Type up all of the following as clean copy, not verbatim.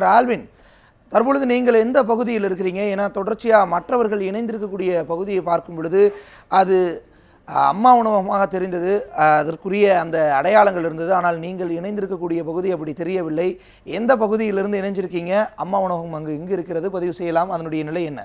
Alvin, தற்பொழுது நீங்கள் எந்த பகுதியில் இருக்கிறீங்க? ஏன்னா தொடர்ச்சியாக மற்றவர்கள் இணைந்திருக்கக்கூடிய பகுதியை பார்க்கும் பொழுது அது அம்மா உணவகமாக தெரிந்தது, அதற்குரிய அந்த அடையாளங்கள் இருந்தது. ஆனால் நீங்கள் இணைந்திருக்கக்கூடிய பகுதி அப்படி தெரியவில்லை. எந்த பகுதியிலிருந்து இணைஞ்சிருக்கீங்க? அம்மா உணவகம் அங்கு எங்கு இருக்கிறது? பதிவு செய்யலாம். அதனுடைய நிலை என்ன?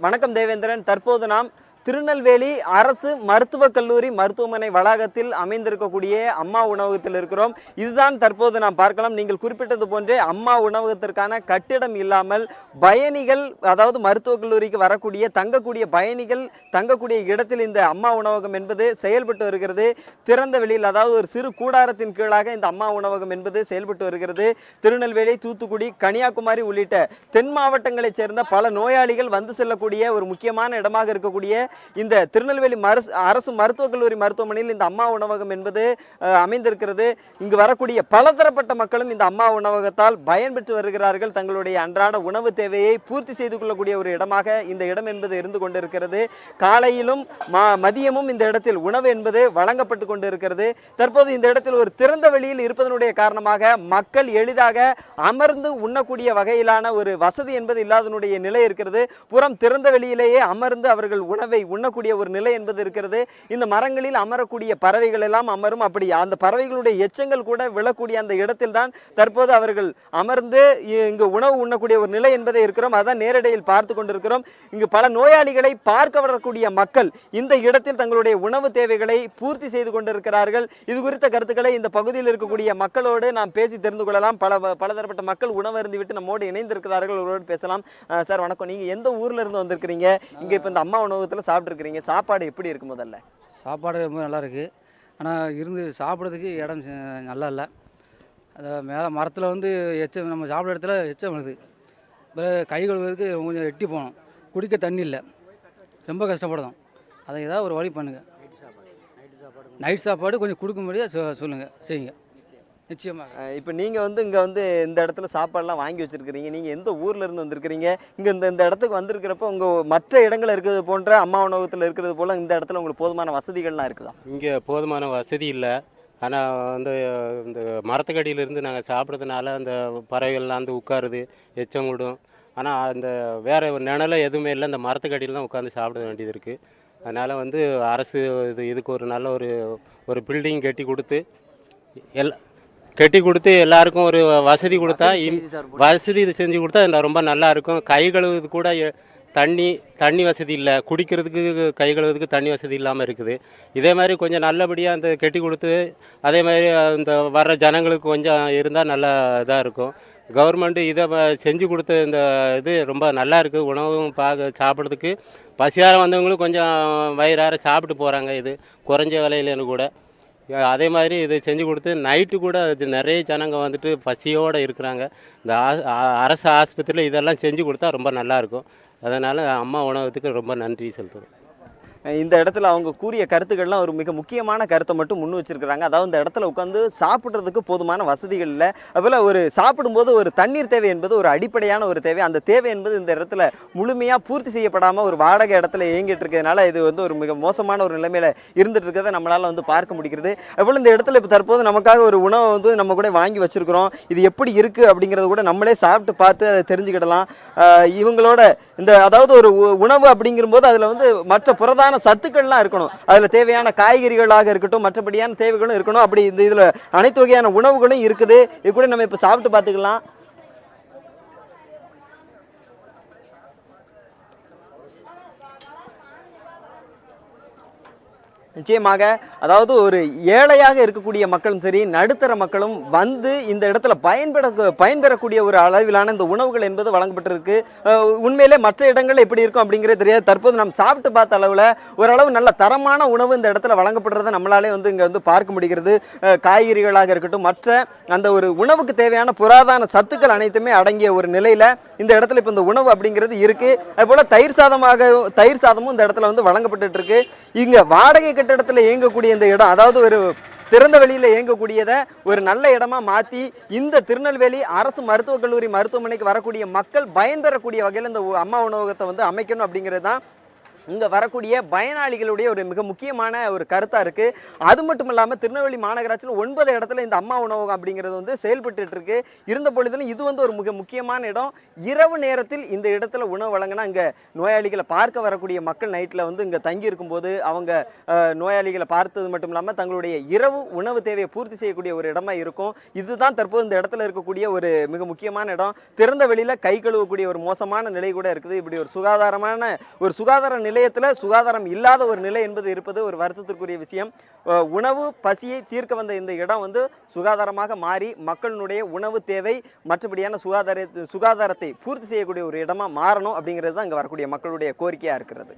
வணக்கம் தேவேந்திரன். தற்போது நாம் திருநெல்வேலி அரசு மருத்துவக் கல்லூரி மருத்துவமனை வளாகத்தில் அமைந்திருக்கக்கூடிய அம்மா உணவகத்தில் இருக்கிறோம். இதுதான் தற்போது நாம் பார்க்கலாம். நீங்கள் குறிப்பிட்டது போன்றே அம்மா உணவகத்திற்கான கட்டிடம் இல்லாமல் பயணிகள், அதாவது மருத்துவக் கல்லூரிக்கு வரக்கூடிய தங்கக்கூடிய பயணிகள் தங்கக்கூடிய இடத்தில் இந்த அம்மா உணவகம் என்பது செயல்பட்டு வருகிறது. திறந்த வெளியில், அதாவது ஒரு சிறு கூடாரத்தின் கீழாக இந்த அம்மா உணவகம் என்பது செயல்பட்டு வருகிறது. திருநெல்வேலி, தூத்துக்குடி, கன்னியாகுமரி உள்ளிட்ட தென் மாவட்டங்களைச் சேர்ந்த பல நோயாளிகள் வந்து செல்லக்கூடிய ஒரு முக்கியமான இடமாக இருக்கக்கூடிய இந்த திருநெல்வேலி அரசு மருத்துவக் கல்லூரி மருத்துவமனையில் இந்த அம்மா உணவகம் என்பது அமைந்திருக்கிறது. இங்கு வரக்கூடிய பலதரப்பட்ட மக்களும் இந்த அம்மா உணவகத்தால் பயன்பெற்று வருகிறார்கள். தங்களுடைய அன்றாட உணவு தேவையை பூர்த்தி செய்து கொள்ளக்கூடிய ஒரு இடமாக இந்த இடம் என்பது இருந்து கொண்டிருக்கிறது. காலையிலும் மதியமும் இந்த இடத்தில் உணவு என்பது வழங்கப்பட்டு கொண்டிருக்கிறது. தற்போது இந்த இடத்தில் ஒரு திறந்த வெளியில் இருப்பதனுடைய காரணமாக மக்கள் எளிதாக அமர்ந்து உண்ணக்கூடிய வகையிலான ஒரு வசதி என்பது இல்லாதனுடைய நிலை இருக்கிறது. புறம் திறந்த வெளியிலேயே அமர்ந்து அவர்கள் உணவை உண்ணக்கூடிய ஒரு நிலை என்பது இருக்கிறது. இந்த மரங்களில் அமரக்கூடிய பறவைகள் எல்லாம் அமரும். அப்படி அந்த பறவைகளுடைய எச்சங்கள் கூட விழக்கூடிய அந்த இடத்தில் தான் தற்போது அவர்கள் அமர்ந்து இங்கு உணவு உண்ணக்கூடிய ஒரு நிலை என்பதை இருக்கிறோம். அதான் நேரடியில் பார்த்து கொண்டிருக்கிறோம். இங்கு பல நோயாளிகளை பார்க்க வரக்கூடிய மக்கள் இந்த இடத்தில் தங்களுடைய உணவு தேவைகளை பூர்த்தி செய்து கொண்டிருக்கிறார்கள். இது குறித்த கருத்துக்களை இந்த பகுதியில் இருக்கக்கூடிய மக்களோடு நாம் பேசி தெரிந்து கொள்ளலாம். பலதரப்பட்ட மக்கள் உணவு அருந்தி விட்டு நம்மோடு இணைந்திருக்கிறார்கள். அவரோடு பேசலாம். சார் வணக்கம். நீங்க எந்த ஊர்ல இருந்து வந்திருக்கிறீங்க? இங்க இப்ப இந்த அம்மா உணவகத்தில் சாப்பிட்டுருக்கிறீங்க. சாப்பாடு எப்படி இருக்கு? முதல்ல சாப்பாடு ரொம்ப நல்லா இருக்குது. ஆனால் இருந்து சாப்பிட்றதுக்கு இடம் நல்லா இல்லை. அதை மேலே மரத்தில் வந்து எச்சம், நம்ம சாப்பிட்ற இடத்துல எச்சம் வருது. இப்போ கை கழுவுறதுக்கு கொஞ்சம் எட்டி போகணும். குடிக்க தண்ணி இல்லை. ரொம்ப கஷ்டப்படுதோம். அதை ஏதாவது ஒரு வழி பண்ணுங்கள். நைட் சாப்பாடு கொஞ்சம் கொடுக்க முடியாது சொல்லுங்கள், செய்யுங்க. நிச்சயமாக. இப்போ நீங்கள் வந்து இங்கே வந்து இந்த இடத்துல சாப்பாடுலாம் வாங்கி வச்சுருக்கிறீங்க. நீங்கள் எந்த ஊரில் இருந்து வந்திருக்கிறீங்க? இங்கே இந்த இடத்துக்கு வந்திருக்கிறப்ப உங்கள் மற்ற இடங்கள் இருக்கிறது போன்ற அம்மா உணவகத்தில் இருக்கிறது போல் இந்த இடத்துல உங்களுக்கு போதுமான வசதிகள்லாம் இருக்குதா? இங்கே போதுமான வசதி இல்லை. ஆனால் வந்து இந்த மரத்துக்கடியிலேருந்து நாங்கள் சாப்பிட்றதுனால அந்த பறவைகள்லாம் வந்து உட்காருது, எச்சம் விடும். ஆனால் அந்த வேறு நிழலை எதுவுமே இல்லை. அந்த மரத்துக்கடியில் தான் உட்காந்து சாப்பிட வேண்டியது இருக்குது. அதனால் வந்து அரசு இதுக்கு ஒரு நல்ல ஒரு பில்டிங் கட்டி கொடுத்து எல்லாருக்கும் ஒரு வசதி கொடுத்தா, வசதி இது செஞ்சு கொடுத்தா ரொம்ப நல்லா இருக்கும். கை கழுவுறது கூட தண்ணி வசதி இல்லை. குடிக்கிறதுக்கு கை கழுவுறதுக்கு தண்ணி வசதி இல்லாமல் இருக்குது. இதே மாதிரி கொஞ்சம் நல்லபடியாக அந்த கட்டி கொடுத்து அதே மாதிரி இந்த வர்ற ஜனங்களுக்கு கொஞ்சம் இருந்தால் நல்லா இதாக இருக்கும். கவர்மெண்ட்டு இதை செஞ்சு கொடுத்த இந்த இது ரொம்ப நல்லா இருக்குது. உணவும் சாப்பிட்றதுக்கு பசியார வந்தவங்களும் கொஞ்சம் வயிறார சாப்பிட்டு போகிறாங்க. இது குறைஞ்ச விலையிலேன்னு கூட. அதே மாதிரி இது செஞ்சு கொடுத்து நைட்டு கூட நிறைய ஜனங்க வந்துட்டு பசியோடு இருக்கிறாங்க. இந்த அரசு ஆஸ்பத்திரியில் இதெல்லாம் செஞ்சு கொடுத்தா ரொம்ப நல்லாயிருக்கும். அதனால் அம்மா உணவகத்துக்கு ரொம்ப நன்றி செலுத்துகிறோம். இந்த இடத்துல அவங்க கூறிய கருத்துக்கள்லாம் ஒரு மிக முக்கியமான கருத்தை மட்டும் முன் வச்சிருக்கிறாங்க. அதாவது இந்த இடத்துல உட்காந்து சாப்பிட்றதுக்கு போதுமான வசதிகள் இல்லை. அதுபோல் ஒரு சாப்பிடும்போது ஒரு தண்ணீர் தேவை என்பது ஒரு அடிப்படையான ஒரு தேவை. அந்த தேவை என்பது இந்த இடத்துல முழுமையாக பூர்த்தி செய்யப்படாமல் ஒரு வாடகை இடத்துல இயங்கிட்டு இருக்கிறதுனால இது வந்து ஒரு மிக மோசமான ஒரு நிலைமையில இருந்துட்டு இருக்கிறத நம்மளால் வந்து பார்க்க முடிகிறது. அதுபோல் இந்த இடத்துல இப்போ தற்போது நமக்காக ஒரு உணவை வந்து நம்ம கூட வாங்கி வச்சிருக்கிறோம். இது எப்படி இருக்குது அப்படிங்கிறத கூட நம்மளே சாப்பிட்டு பார்த்து அதை தெரிஞ்சுக்கிடலாம். இவங்களோட இந்த அதாவது ஒரு உணவு அப்படிங்கும்போது அதில் வந்து மற்ற புரதான சத்துக்கள்லாம் இருக்கணும். அதில் தேவையான காய்கறிகளாக இருக்கட்டும், மற்றபடியான தேவைகளும் இருக்கணும். அப்படி இந்த இதில் அனைத்து வகையான உணவுகளும் இருக்குது. இது கூட நம்ம இப்போ சாப்பிட்டு பார்த்துக்கலாம். நிச்சயமாக, அதாவது ஒரு ஏழையாக இருக்கக்கூடிய மக்களும் சரி, நடுத்தர மக்களும் வந்து இந்த இடத்துல பயன்பெறக்கூடிய ஒரு அளவிலான இந்த உணவுகள் என்பது வழங்கப்பட்டிருக்கு. உண்மையிலே மற்ற இடங்கள் எப்படி இருக்கும் அப்படிங்கிறது தெரியாது. தற்போது நாம் சாப்பிட்டு பார்த்த அளவில் ஓரளவு நல்ல தரமான உணவு இந்த இடத்துல வழங்கப்படுறதை நம்மளாலே வந்து இங்கே வந்து பார்க்க முடிகிறது. காய்கறிகளாக இருக்கட்டும், மற்ற அந்த ஒரு உணவுக்கு தேவையான புராதான சத்துக்கள் அனைத்துமே அடங்கிய ஒரு நிலையில் இந்த இடத்துல இப்போ இந்த உணவு அப்படிங்கிறது இருக்கு. அதுபோல் தயிர் சாதமும் இந்த இடத்துல வந்து வழங்கப்பட்டு இருக்கு. இங்கே வாடகை கட்டிடத்தில் இயங்கக்கூடிய இந்த இடம், அதாவது ஒரு திறந்த வெளியில் இயங்கக்கூடியதை ஒரு நல்ல இடமா மாற்றி இந்த திருநெல்வேலி அரசு மருத்துவக் கல்லூரி மருத்துவமனைக்கு வரக்கூடிய மக்கள் பயன்பெறக்கூடிய வகையில் இந்த அம்மா உணவகத்தை வந்து அமைக்கணும் அப்படிங்கிறது தான் இங்கே வரக்கூடிய பயனாளிகளுடைய ஒரு மிக முக்கியமான ஒரு கருத்தாக இருக்குது. அது மட்டும் இல்லாமல் திருநெல்வேலி மாநகராட்சியில் 9 இடத்துல இந்த அம்மா உணவகம் அப்படிங்கிறது வந்து செயல்பட்டு இருக்கு. இருந்த பொழுதிலும் இது வந்து ஒரு மிக முக்கியமான இடம். இரவு நேரத்தில் இந்த இடத்துல உணவு வழங்கினா இங்கே நோயாளிகளை பார்க்க வரக்கூடிய மக்கள் நைட்டில் வந்து இங்கே தங்கி இருக்கும்போது அவங்க நோயாளிகளை பார்த்தது மட்டும் இல்லாமல் தங்களுடைய இரவு உணவு தேவையை பூர்த்தி செய்யக்கூடிய ஒரு இடமா இருக்கும். இதுதான் தற்போது இந்த இடத்துல இருக்கக்கூடிய ஒரு மிக முக்கியமான இடம். திறந்த வெளியில் கை கழுவக்கூடிய ஒரு மோசமான நிலை கூட இருக்குது. இப்படி ஒரு சுகாதார நிலையத்தில் சுகாதாரம் இல்லாத ஒரு நிலை என்பது இருப்பது ஒரு வருத்தத்திற்குரிய விஷயம். உணவு பசியை தீர்க்க வந்த இந்த இடம் வந்து சுகாதாரமாக மாறி மக்களுடைய உணவு தேவை மற்றபடியான சுகாதாரத்தை பூர்த்தி செய்யக்கூடிய ஒரு இடமா மாறணும் அப்படிங்கிறது தான் இங்கே வரக்கூடிய மக்களுடைய கோரிக்கையாக இருக்கிறது.